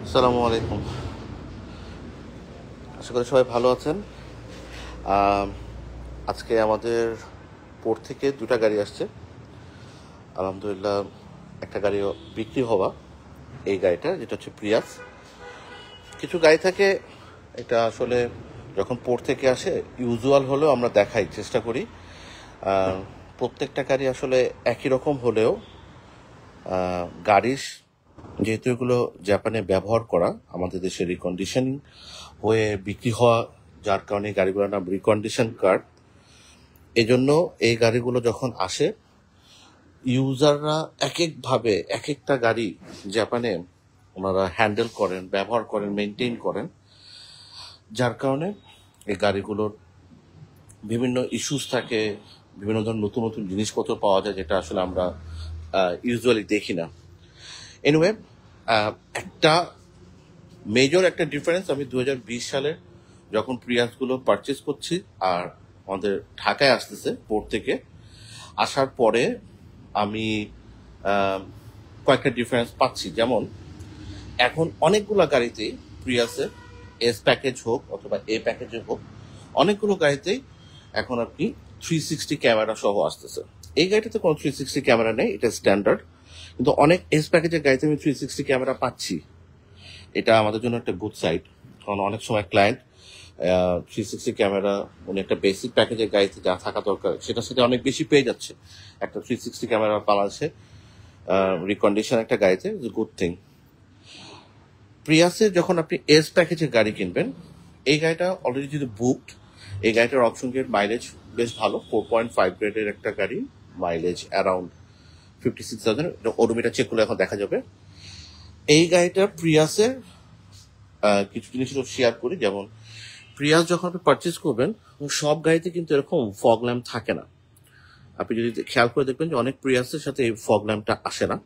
আসসালামু আলাইকুম। আশা করি সবাই ভালো আছেন। আহ, আজকে আমাদের পোর্ট থেকে দুটা গাড়ি আসছে। আলহামদুলিল্লাহ, একটা গাড়ি বিক্রি হওয়া, এই গাড়িটা যেটা হচ্ছে প্রিয়াস। কিছু গাড়ি থাকে, এটা আসলে যখন পোর্ট থেকে আসে ইউজুয়াল হলেও আমরা দেখাই চেষ্টা করি। আহ, প্রত্যেকটা গাড়ি আসলে একই রকম হলেও গাড়ির, যেহেতু এগুলো জাপানে ব্যবহার করা, আমাদের দেশে রিকন্ডিশনিং হয়ে বিক্রি হওয়া, যার কারণে গাড়িগুলোর নাম রিকন্ডিশন কার। এজন্য এই গাড়িগুলো যখন আসে, ইউজাররা এক একভাবে এক একটা গাড়ি জাপানে ওনারা হ্যান্ডেল করেন, ব্যবহার করেন, মেনটেন করেন, যার কারণে এই গাড়িগুলোর বিভিন্ন ইস্যুস থাকে, বিভিন্ন ধরনের নতুন নতুন জিনিসপত্র পাওয়া যায়, যেটা আসলে আমরা ইউজুয়ালি দেখি না। এনিওয়ে, একটা মেজর একটা ডিফারেন্স আমি 2020 সালে যখন প্রিয়াসগুলো পারচেস করছি আর আমাদের ঢাকায় আসতেছে পোর্ট থেকে আসার পরে আমি কয়েকটা ডিফারেন্স পাচ্ছি। যেমন এখন অনেকগুলো গাড়িতেই প্রিয়াসের এস প্যাকেজ হোক অথবা এ প্যাকেজে হোক, অনেকগুলো গাড়িতেই এখন আপনি 360 ক্যামেরা সহ আসতেছে। এই গাড়িটাতে কোনো 360 ক্যামেরা নেই, এটা স্ট্যান্ডার্ড, কিন্তু অনেক এস প্যাকেজের গাড়িতে আমি 360 ক্যামেরা পাচ্ছি। এটা আমাদের জন্য একটা গুড সাইড, কারণ অনেক সময় ক্লায়েন্ট 360 ক্যামেরা উনি একটা বেসিক প্যাকেজের গাড়িতে যা থাকা দরকার সেটার সাথে অনেক বেশি পেয়ে যাচ্ছে। একটা 360 ক্যামেরা বাংলাদেশে রিকন্ডিশন একটা গাড়িতে গুড থিং। প্রিয়াসে যখন আপনি এস প্যাকেজের গাড়ি কিনবেন, এই গাড়িটা অলরেডি যদি বুকড, এই গাড়িটার অপশন গ্রেড মাইলেজ বেশ ভালো, 4.5 গ্রেডের একটা গাড়ি, মাইলেজ অ্যারাউন্ড 56,000। ওডোমিটার চেক করলে এখন দেখা যাবে। এই গাড়িটা প্রিয়াসের কিছু জিনিস শেয়ার করি। যেমন প্রিয়াস যখন আপনি পারচেস করবেন, সব গাড়িতে কিন্তু এরকম ফগ ল্যাম্প থাকে না। আপনি যদি খেয়াল করে দেখবেন যে অনেক প্রিয়াসের সাথে এই ফগ ল্যাম্পটা আসে না,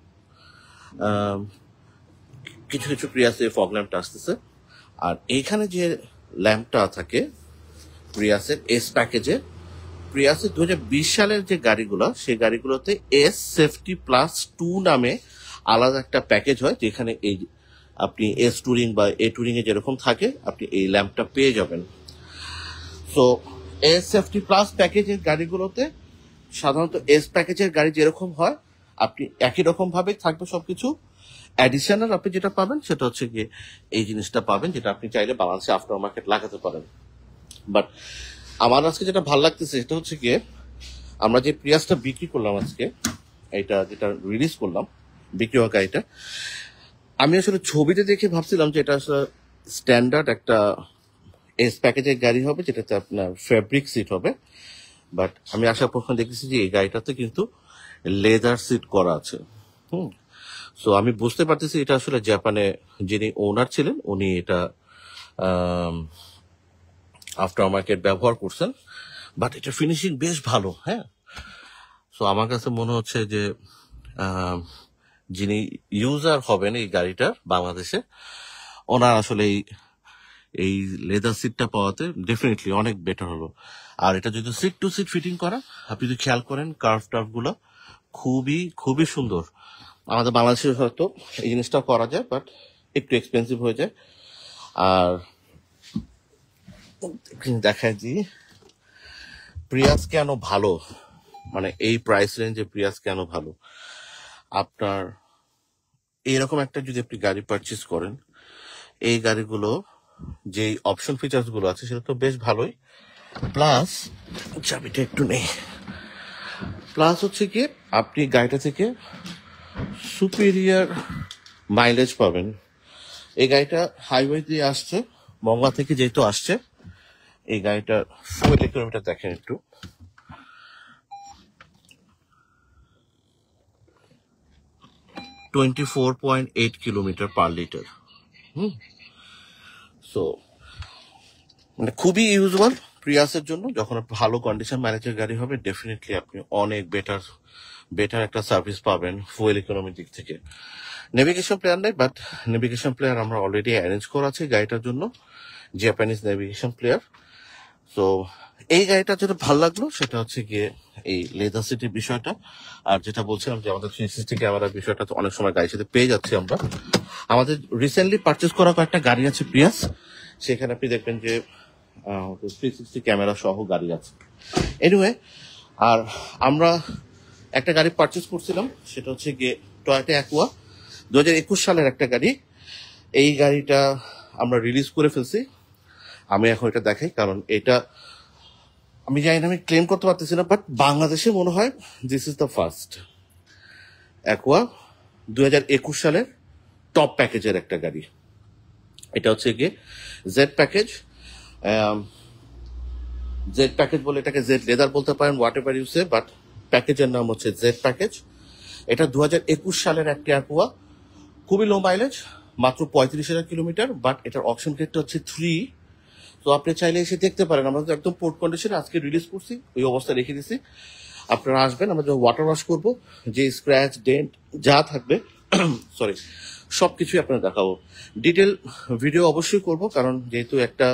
কিছু কিছু প্রিয়াসে ফগ ল্যাম্পটা আসতেছে। আর এইখানে যে ল্যাম্পটা থাকে প্রিয়াসের এস প্যাকেজে, প্রিয়াসের 2020 সালের যে গাড়িগুলো, সেই গাড়িগুলোতে এস সেফটি প্লাস 2 নামে আলাদা একটা প্যাকেজ হয়, যেখানে এই আপনি এস টুরিং বা এ টুরিং এ যেরকম থাকে আপনি এই ল্যাম্পটা পেয়ে যাবেন। সো এস সেফটি প্লাস প্যাকেজের গাড়িগুলোতে সাধারণত এস প্যাকেজের গাড়ি যেরকম হয় আপনি একই রকম ভাবে থাকবে সবকিছু। অ্যাডিশনাল আপনি যেটা পাবেন সেটা হচ্ছে গিয়ে এই জিনিসটা পাবেন, যেটা আপনি চাইলে বাংলাদেশে আফটার মার্কেট লাগাতে পারেন। বাট আমার আজকে যেটা ভালো লাগতেছে সেটা হচ্ছে গিয়ে আমরা যে প্রিয়াসটা বিক্রি করলাম আজকে, এটা যেটা রিলিজ করলাম বিক্রি হওয়া গাড়িটা, আমি আসলে ছবিতে দেখে ভাবছিলাম যে এটা আসলে স্ট্যান্ডার্ড একটা এস প্যাকেজের গাড়ি হবে, যেটাতে আপনার ফেব্রিক সিট হবে। বাট আমি আসার পর দেখেছি যে এই গাড়িটাতে কিন্তু লেদার সিট করা আছে। সো আমি বুঝতে পারতেছি এটা আসলে জাপানে যিনি ওনার ছিলেন উনি এটা আফটার মার্কেট ব্যবহার করছেন। বাট এটা ফিনিশিং বেশ ভালো। হ্যাঁ, সো আমার কাছে মনে হচ্ছে যে যিনি ইউজার হবেন এই গাড়িটার বাংলাদেশে, ওনার আসলে এই লেদার সিটটা পাওয়াতে ডেফিনেটলি অনেক বেটার হলো। আর এটা যদি সিট টু সিট ফিটিং করা, আপনি যদি খেয়াল করেন কার্ভ টার্ভ গুলো খুবই খুবই সুন্দর। আমাদের বাংলাদেশে হয়তো এই জিনিসটা করা যায়, বাট একটু এক্সপেন্সিভ হয়ে যায়। আর দেখায় যে প্রিয়াস কেন ভালো, মানে এই প্রাইস রেঞ্জে প্রিয়াস কেন ভালো। আপনার এইরকম একটা যদি আপনি গাড়ি পারচেস করেন, এই গাড়িগুলো যে অপশন ফিচার্স গুলো আছে সেটা তো বেশ ভালোই, প্লাস চাবিটা একটু নেই, প্লাস হচ্ছে কি আপনি গাড়িটা থেকে সুপিরিয়র মাইলেজ পাবেন। এই গাড়িটা হাইওয়ে দিয়ে আসছে, মংলা থেকে যেহেতু আসছে, এই গাড়িটার ফুয়েল কিলোমিটার দেখেন একটু, 24.8 কিলোমিটার পার লিটার। সো মানে খুবই ইউজুয়াল প্রিয়াসের জন্য। যখন আপনি ভালো কন্ডিশন ম্যানেজের গাড়ি হবে, ডেফিনেটলি আপনি অনেক বেটার একটা সার্ভিস পাবেন ফুয়েল ইকোনমির দিক থেকে। নেভিগেশন প্লেয়ার নেই, বাট নেভিগেশন প্লেয়ার আমরা অলরেডি অ্যারেঞ্জ করা আছে গাড়িটার জন্য, জাপানিজ নেভিগেশন প্লেয়ার। সো এই গাড়িটা যেটা ভালো লাগলো সেটা হচ্ছে গিয়ে এই লেদার সিটির বিষয়টা। আর যেটা বলছিলাম যে আমাদের 360 ক্যামেরার বিষয়টা তো অনেক সময় গাড়ির সাথে পেয়ে যাচ্ছি আমরা। আমাদের রিসেন্টলি পারচেস করা কয়েকটা গাড়ি আছে প্রিয়াস, সেখানে আপনি দেখবেন যে 360 ক্যামেরা সহ গাড়ি আছে। এনিওয়ে, আর আমরা একটা গাড়ি পারচেস করছিলাম, সেটা হচ্ছে গিয়ে টয়োটা অ্যাকুয়া 2021 সালের একটা গাড়ি। এই গাড়িটা আমরা রিলিজ করে ফেলছি। আমি এখন এটা দেখাই, কারণ এটা আমি জানি না, আমি ক্লেম করতে পারতেছি না, বাট বাংলাদেশে মনে হয় this is the first Aqua 2021 সালের টপ প্যাকেজের একটা গাড়ি। এটা হচ্ছে গিয়ে জেড প্যাকেজ। জেড প্যাকেজ বলে এটাকে জেড লেদার বলতে পারেন, whatever you say, but প্যাকেজের নাম হচ্ছে জেড প্যাকেজ। এটা 2021 সালের একটা অ্যাকুয়া, খুবই লো মাইলেজ, মাত্র 35,000 কিলোমিটার, বাট এটার অপশন গ্রেডটা হচ্ছে 3। তো আপনি চাইলে এসে দেখতে পারেন, আমরা তো একদম পোর্ট কন্ডিশনে আজকে রিলিজ করছি, ওই অবস্থা রেখে দিছি। আপনারা আসবেন, আমরা যখন ওয়াটার ওয়াশ করবো, যে স্ক্র্যাচ ডেন্ট যা থাকবে সরি সবকিছুই আপনারা দেখাবো। ডিটেল ভিডিও অবশ্যই করব, কারণ যেহেতু একটা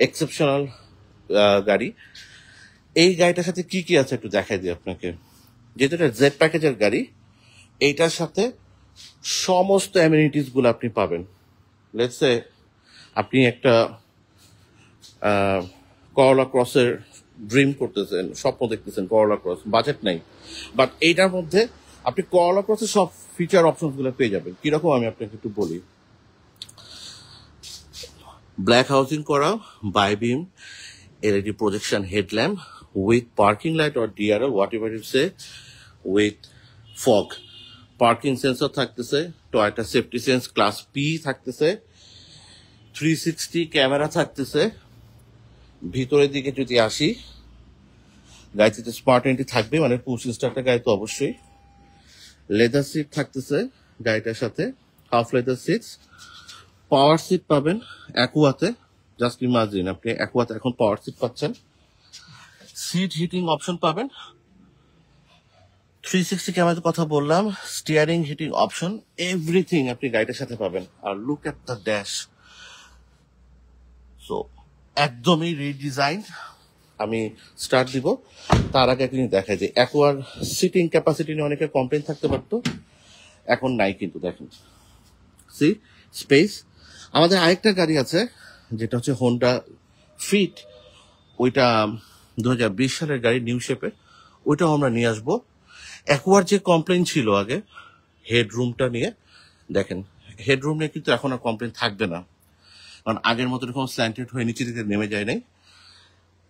এক্সেপশনাল গাড়ি। এই গাড়িটার সাথে কি কি আছে একটু দেখাই দিই আপনাকে। যেহেতু এটা জেড প্যাকেজের গাড়ি, এইটার সাথে সমস্ত অ্যামিনিটিস গুলো আপনি পাবেন। লেটস সে আপনি একটা করলা ক্রসের ড্রিম করতেছেন, স্বপ্ন দেখতেছেন, করলা ক্রস, বাজেট নাই, বাট এইটার মধ্যে আপনি করলা ক্রসের সব ফিচার অপশন গুলো পেয়ে যাবেন। কিরকম আমি আপনাকে একটু বলি। ব্ল্যাক হাউসিং করা bi beam LED projection headlamp with parking light or DRL, whatever you say, with fog, parking sensor থাকতেছে, Toyota safety sense class P থাকতেছে, 360 ক্যামেরা থাকতেছে। ভিতরের দিকে যদি আসি, গাড়িতে স্মার্ট এন্ট্রি থাকবে, মানে পুশ স্টার্টার গাড়ি তো অবশ্যই। লেদার সিট থাকতেছে গাড়িটার সাথে, half leather seats. Power seat পাবেন অ্যাকুয়াতে, জাস্ট ইমাজিন আপনি অ্যাকুয়াতে এখন পাওয়ার সিট পাচ্ছেন। সিট হিটিং অপশন পাবেন, 360 ক্যামেরার কথা বললাম, স্টিয়ারিং হিটিং অপশন, এভরিথিং আপনি গাড়িটার সাথে পাবেন। আর look at the dash, so একদমই রিডিজাইন। আমি স্টার্ট দিব, তার আগে একদিন দেখাই যে অ্যাকুয়ার সিটিং ক্যাপাসিটি নিয়ে অনেকের কমপ্লেন থাকতে পারতো, এখন নাই কিন্তু। দেখেন সি স্পেস। আমাদের আরেকটা গাড়ি আছে যেটা হচ্ছে হোন্ডা ফিট, ওইটা 2020 সালের গাড়ি, নিউ শেপে, ওইটাও আমরা নিয়ে আসবো। অ্যাকুয়ার যে কমপ্লেন ছিল আগে হেডরুমটা নিয়ে, দেখেন হেডরুম নিয়ে কিন্তু এখন আর কমপ্লেন থাকবে না, কারণ আগের মতো এরকম স্ল্যান্টেড হয়ে নিচে দিকে নেমে যায় নাই।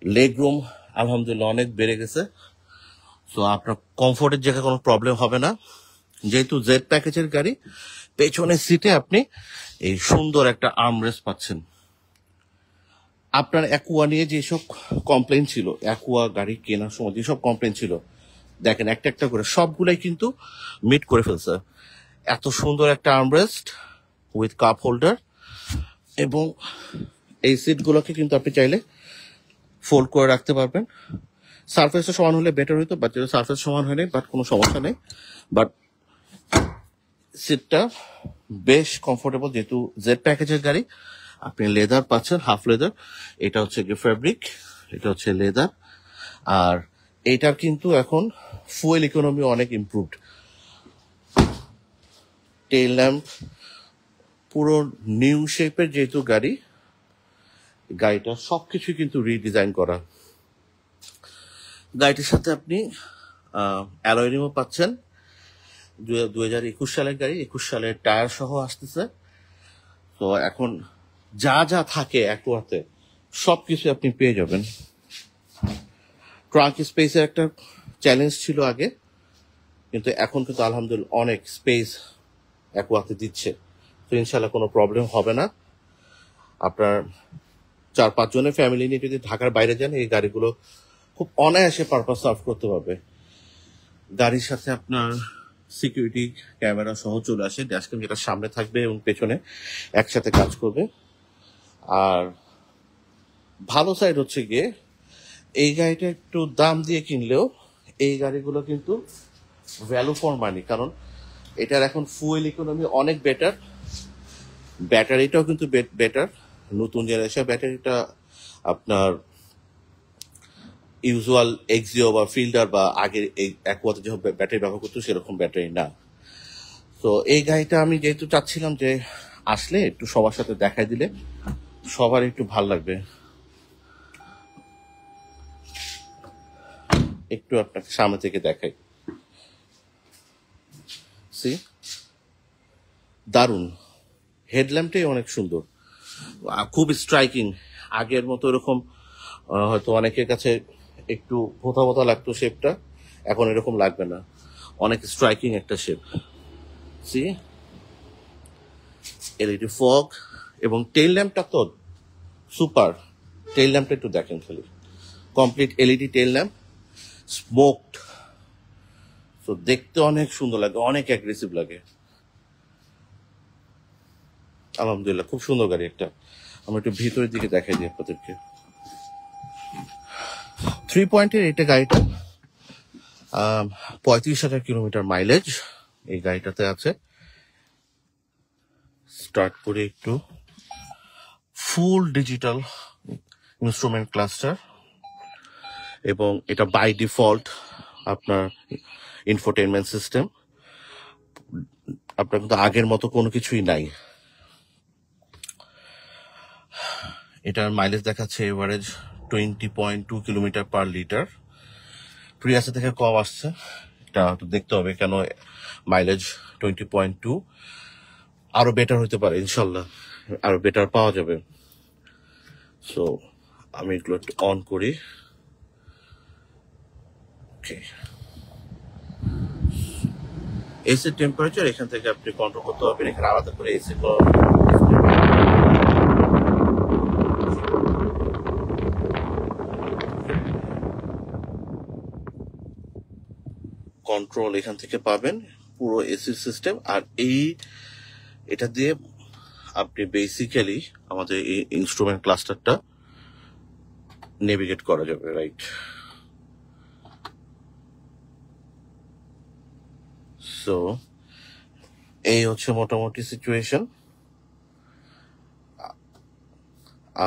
লেগ রুম আলহামদুলিল্লাহ অনেক বেড়ে গেছে, তো আপনার কমফোর্টের জায়গায় কোনো প্রবলেম হবে না। যেহেতু জেড প্যাকেজের গাড়ি, পেছনের সিটে আপনি এই সুন্দর একটা আর্মরেস্ট পাচ্ছেন। আপনার অ্যাকুয়া নিয়ে যেসব কমপ্লেন ছিল, অ্যাকুয়া গাড়ি কেনার সময় যেসব কমপ্লেন ছিল, দেখেন একটা একটা করে সবগুলাই কিন্তু মিট করে ফেলছে। এত সুন্দর একটা আর্মরেস্ট উইথ কাপ হোল্ডার, এবং এই সিটগুলোকে কিন্তু আপনি চাইলে ফোল্ড করে রাখতে পারবেন। সারফেসটা সমান হলে বেটার হইতো, বাট যেহেতু সারফেস সমান হয়নি, বাট কোনো সমস্যা নেই। বাট সিটটা বেশ কমফোর্টেবল, যেহেতু জেড প্যাকেজের গাড়ি। আপনি লেদার পাচ্ছেন, হাফ লেদার, এটা হচ্ছে গিয়ে ফ্যাব্রিক, এটা হচ্ছে লেদার। আর এইটার কিন্তু এখন ফুয়েল ইকোনমি অনেক ইমপ্রুভড। টেল ল্যাম্প পুরো নিউ শেপের যেহেতু গাড়ি, গাড়িটা সবকিছু কিন্তু রিডিজাইন করা। গাড়িটির সাথে আপনি অ্যালয় রিমও পাচ্ছেন। 2021 সালের গাড়ি, 21 সালের টায়ার সহ আসতেছে। তো এখন যা যা থাকে অ্যাকুয়াতে সবকিছু আপনি পেয়ে যাবেন। ট্রাঙ্ক স্পেসের একটা চ্যালেঞ্জ ছিল আগে, কিন্তু এখন কিন্তু আলহামদুলিল্লাহ অনেক স্পেস অ্যাকুয়াতে দিচ্ছে, তো ইনশাল্লাহ কোনো প্রবলেম হবে না। আপনার 4-5 জনের ফ্যামিলি নিয়ে যদি ঢাকার বাইরে যান, এই গাড়িগুলো খুব অনায়াসে পারপাস সার্ভ করতে পারবে। গাড়ির সাথে আপনার সিকিউরিটি ক্যামেরা সহ চলে আসে, ড্যাশক্যাম যেটা সামনে থাকবে এবং পেছনে একসাথে কাজ করবে। আর ভালো সাইড হচ্ছে গিয়ে এই গাড়িটা একটু দাম দিয়ে কিনলেও এই গাড়িগুলো কিন্তু ভ্যালু ফর মানি, কারণ এটার এখন ফুয়েল ইকোনমি অনেক বেটার, ব্যাটারিটাও কিন্তু বেটার। নতুন জেনারেশন ব্যাটারিটা আপনার ইউজুয়াল এক্সিও বা ফিল্ডার বা আগের এই অ্যাকুয়াতে যে ব্যাটারি ব্যবহার করতো সেরকম ব্যাটারি না। তো এই গাড়িটা আমি যেহেতু চাচ্ছিলাম যে আসলে একটু সবার সাথে দেখাই দিলে সবার একটু ভাল লাগবে। একটু আপনাকে সামনে থেকে দেখাই। সি, দারুণ, হেডল্যাম্পটাই অনেক সুন্দর, খুব স্ট্রাইকিং। আগের মতো এরকম হয়তো অনেকের কাছে একটু ভোতা ভোতা লাগতো শেপটা, এখন এরকম লাগবে না, অনেক স্ট্রাইকিং একটা শেপ। সি, এলইডি ফগ এবং টেইল ল্যাম্পটা তো সুপার। টেইল ল্যাম্পটা একটু দেখেন খালি, complete LED tail lamp, smoked. তো দেখতে অনেক সুন্দর লাগে, অনেক অ্যাগ্রেসিভ লাগে। আলহামদুলিল্লাহ, খুব সুন্দর গাড়ি একটা। আমরা একটু ভিতরের দিকে দেখাই দিই আপনাদেরকে। 3.8 এটা গাড়িটা, 35,000 কিলোমিটার মাইলেজ এই গাড়িটাতে আছে। স্টার্ট করে একটু, ফুল ডিজিটাল ইনস্ট্রুমেন্ট ক্লাস্টার, এবং এটা বাই ডিফল্ট আপনার ইনফোটেনমেন্ট সিস্টেম। আপনার কিন্তু আগের মতো কোনো কিছুই নাই। এটার মাইলেজ দেখাচ্ছে এভারেজ 20.2 কিলোমিটার পার লিটার। প্রিয়াসের থেকে কম আসছে, এটা তো দেখতে হবে কেন মাইলেজ 20.2। আরো বেটার হতে পারে ইনশাল্লাহ, আরো বেটার পাওয়া যাবে। সো আমি এগুলো একটু অন করি। এসির টেম্পারেচার এখান থেকে আপনি কন্ট্রোল করতে পারবেন, এখানে আলাদা করে এসি কন্ট্রোল এখান থেকে পাবেন, পুরো এসি সিস্টেম। আর এটা দিয়ে আপনি বেসিক্যালি আমাদের এই ইনস্ট্রুমেন্ট ক্লাস্টারটা নেভিগেট করা যাবে, রাইট? সো এই হচ্ছে মোটামুটি সিচুয়েশন।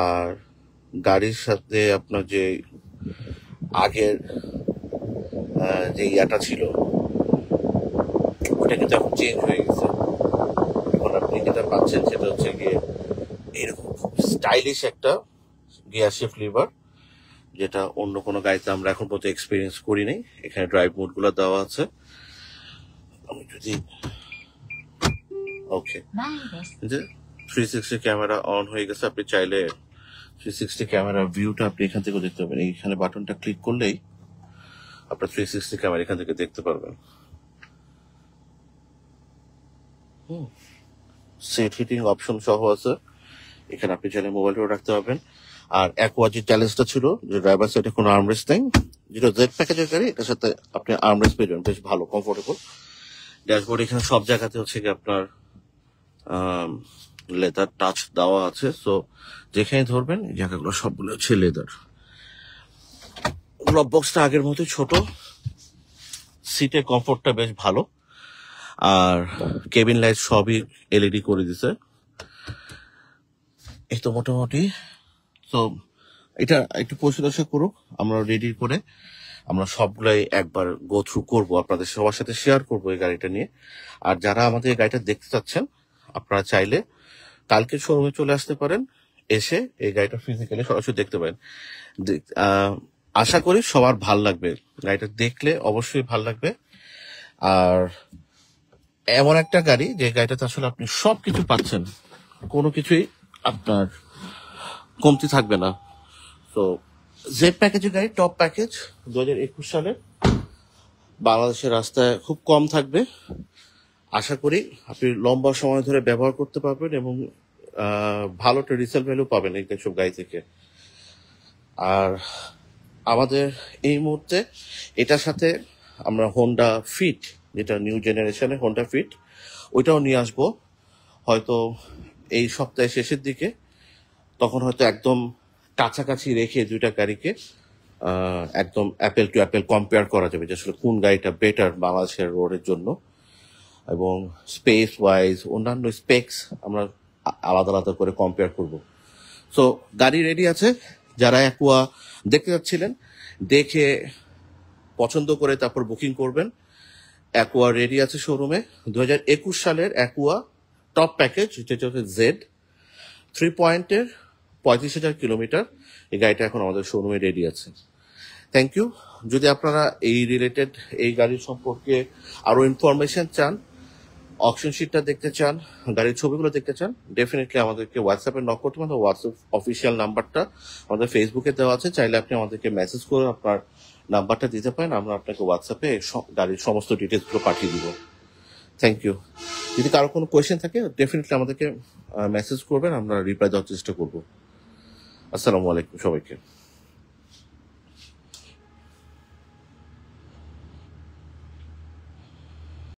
আর গাড়ির সাথে আপনার যে আগের যে ইয়াটা ছিল ওটা কিন্তু এখন চেঞ্জ হয়ে গেছে। এখন আপনি যেটা পাচ্ছেন সেটা হচ্ছে গিয়ে এরকম খুব স্টাইলিশ একটা গিয়ার শিফট লিভার, যেটা অন্য কোনো গাড়িতে আমরা এখন পর্যন্ত এক্সপিরিয়েন্স করি নাই। এখানে ড্রাইভ মোড গুলো দেওয়া আছে। আমি যদি ওকে, 360 ক্যামেরা অন হয়ে গেছে। আপনি চাইলে 360 ক্যামেরা ভিউটা আপনি এখান থেকে দেখতে পাবেন। এইখানে বাটনটা ক্লিক করলেই আপনার 360 ক্যামেরা এখান থেকে দেখতে পারবেন। সেট হিটিং অপশন সহ আছে এখানে, আপনি চাইলে মোবাইলটাও রাখতে পারবেন। আর অ্যাকোয়া যে চ্যালেঞ্জটা ছিল যে ড্রাইভার সাইডে কোনো আর্মরেস্ট নেই, যেটা জেড প্যাকেজের গাড়ি, এটার সাথে আপনি আর্মরেস্ট পেয়ে যাবেন, বেশ ভালো কমফোর্টেবল। ড্যাশবোর্ড এখানে সব জায়গাতে হচ্ছে কি আপনার লেদার টাচ দেওয়া আছে। সো যেখানে ধরবেন এই জায়গাগুলো সবগুলো হচ্ছে লেদার। গ্লোভ বক্সটা আগের মতোই ছোট, সিটের কমফোর্টটা বেশ ভালো, আর কেবিন লাইট সবই এলইডি করে দিছে। এই তো মোটামুটি। তো এটা একটু পরিদর্শন করুক, আমরা রেডি করে আমরা সবগুলাই একবার গো থ্রু করবো, আপনাদের সবার সাথে শেয়ার করবো এই গাড়িটা নিয়ে। আর যারা আমাদের এই গাড়িটা দেখতে চাচ্ছেন, আপনারা চাইলে কালকে শোরুমে চলে আসতে পারেন, এসে এই গাড়িটা ফিজিক্যালি সরাসরি দেখতে পারেন। আশা করি সবার ভাল লাগবে, গাড়িটা দেখলে অবশ্যই ভাল লাগবে। আর এমন একটা গাড়ি যে গাড়িটাতে আসলে আপনি সবকিছু পাচ্ছেন, কোনো কিছুই আপনার কমতি থাকবে না। তো জেড প্যাকেজের গাড়ি, টপ প্যাকেজ 2021 সালে বাংলাদেশের রাস্তায় খুব কম থাকবে। আশা করি আপনি লম্বা সময় ধরে ব্যবহার করতে পারবেন এবং ভালো একটা রিসেল ভ্যালু পাবেন এইসব গাড়ি থেকে। আর আমাদের এই মুহূর্তে এটার সাথে আমরা হোন্ডা ফিট, যেটা নিউ জেনারেশনের হোন্ডা ফিট, ওইটাও নিয়ে আসবো হয়তো এই সপ্তাহের শেষের দিকে। তখন হয়তো একদম কাছাকাছি রেখে দুইটা গাড়িকে একদম অ্যাপেল টু অ্যাপেল কম্পেয়ার করা যাবে যে আসলে কোন গাড়িটা বেটার বাংলাদেশের রোডের জন্য, এবং স্পেস ওয়াইজ অন্যান্য স্পেক্স আমরা আলাদা আলাদা করে কম্পেয়ার করব। সো গাড়ি রেডি আছে, যারা অ্যাকুয়া দেখতে যাচ্ছিলেন দেখে পছন্দ করে তারপর বুকিং করবেন। অ্যাকুয়া রেডি আছে শোরুমে। 2021 সালের অ্যাকুয়া টপ প্যাকেজ, যেটা হচ্ছে জেড 3 পয়েন্টের 35,000 কিলোমিটার। এই গাড়িটা এখন আমাদের শোরুমে রেডি আছে। Thank you. যদি আপনারা এই রিলেটেড এই গাড়ির সম্পর্কে আরো ইনফরমেশন চান, অপশন শিটটা দেখতে চান, গাড়ির ছবিগুলো দেখতে চান, ডেফিনেটলি আমাদেরকে হোয়াটসঅ্যাপে নক করতে পারেন। হোয়াটসঅ্যাপ অফিসিয়াল নাম্বারটা আমাদের ফেসবুকে দেওয়া আছে, চাইলে আপনি আমাদেরকে মেসেজ করে আপনার নাম্বারটা দিতে পারেন, আমরা আপনাকে হোয়াটসঅ্যাপে গাড়ির সমস্ত ডিটেলসগুলো পাঠিয়ে দিব। Thank you. যদি কারো কোনো কোয়েশ্চেন থাকে ডেফিনেটলি আমাদেরকে মেসেজ করবেন, আমরা রিপ্লাই দেওয়ার চেষ্টা করবো। আসসালামু আলাইকুম সবাইকে।